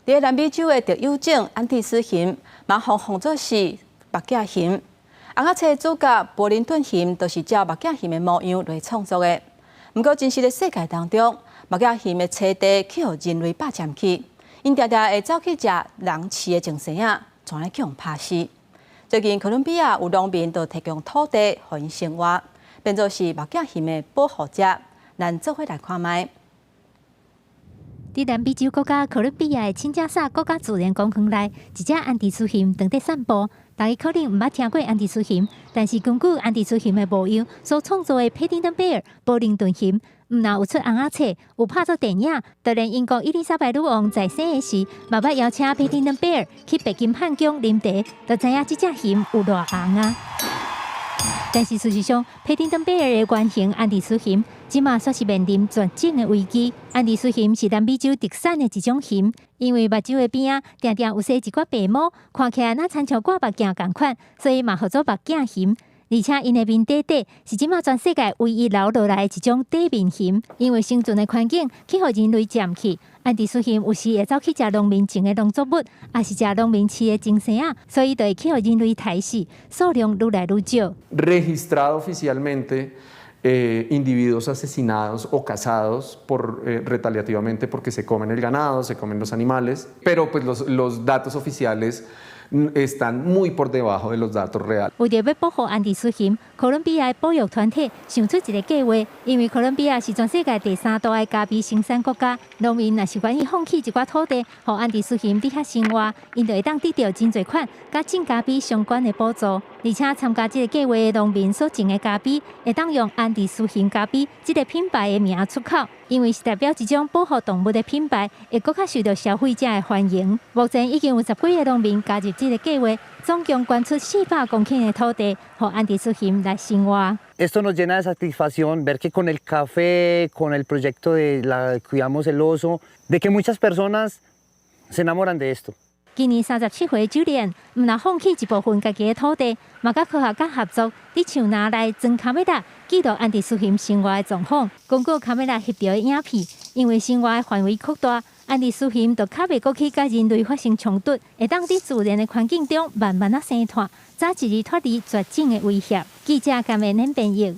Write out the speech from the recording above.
伫南美洲的特有种安第斯蠅，嘛红做是目镜蠅。红仔册主角波林顿蠅，就是照目镜蠅的模样来创作的。不过真实的世界当中，目镜蠅的栖地去互人类霸占去，因常常会走去食人饲的种生仔，全来去互拍死。最近哥伦比亚有农民就提供土地，互因生活，变作是目镜蠅的保护者。咱做伙来看卖。伫南美洲国家哥伦比亚的钦加萨国家自然公园内，一只安第斯蠅正在散步。大家可能毋捌听过安第斯蠅，但是根据安第斯蠅的模样所创造的佩丁登贝尔波林顿蠅，毋但有出红仔册，有拍做电影，就连英国伊丽莎白女王在生的时，嘛捌邀请佩丁登贝尔去白金汉宫啉茶，就知影这只蠅有偌红啊。但是事实上，佩丁登贝尔的原型安第斯蠅，即马煞是面临绝种的危机。安第斯蠅是南美洲特产的一种蠅，因为目睭的边啊，常常有生一寡白毛，看起来若亲像挂目镜同款，所以嘛号做目镜蠅。而且因的面底底是即马全世界唯一留落来的一种底面蠅，因为生存的环境去互人类占去。安第斯蠅有时会走去食农民种的农作物，也是食农民饲的种生仔，所以就会去互人类杀死，数量愈来愈少。Registrado oficialmente individuos asesinados o cazados retaliativamente porque se comen el ganado, se comen los animales, pero pues los datos oficiales están muy por debajo de los datos reales. 为着要保护安第斯蠅，哥伦比亚的保育团体想出一个计划，因为哥伦比亚是全世界第3大的咖啡生产国家，农民若是愿意放弃一寡土地，让安第斯蠅伫遐生活，因就会当得到真侪款甲种咖啡相关的补助。而且参加这个计划的农民所种的咖啡，会当用安第斯蠅咖啡这个品牌的名出口，因为是代表一种保护动物的品牌，会更较受到消费者的欢迎。目前已经有10几个农民加入这个计划，总共捐出400公顷的土地，让安第斯蠅来生活。Esto nos llena de satisfacción ver que con el café, con el proyecto de la Cuidamos el Oso, de que muchas personas se enamoran de esto. 今年37岁周年，毋但放弃一部分家己的土地，嘛甲科学家合作，伫树林内装卡美拉记录安第斯蠅生活的状况。根据卡美拉翕到的影片，因为生活的范围扩大，安第斯蠅就较袂过去甲人类发生冲突，会当伫自然的环境中慢慢生团，早一日脱离绝种的威胁。记者甘美恁编译。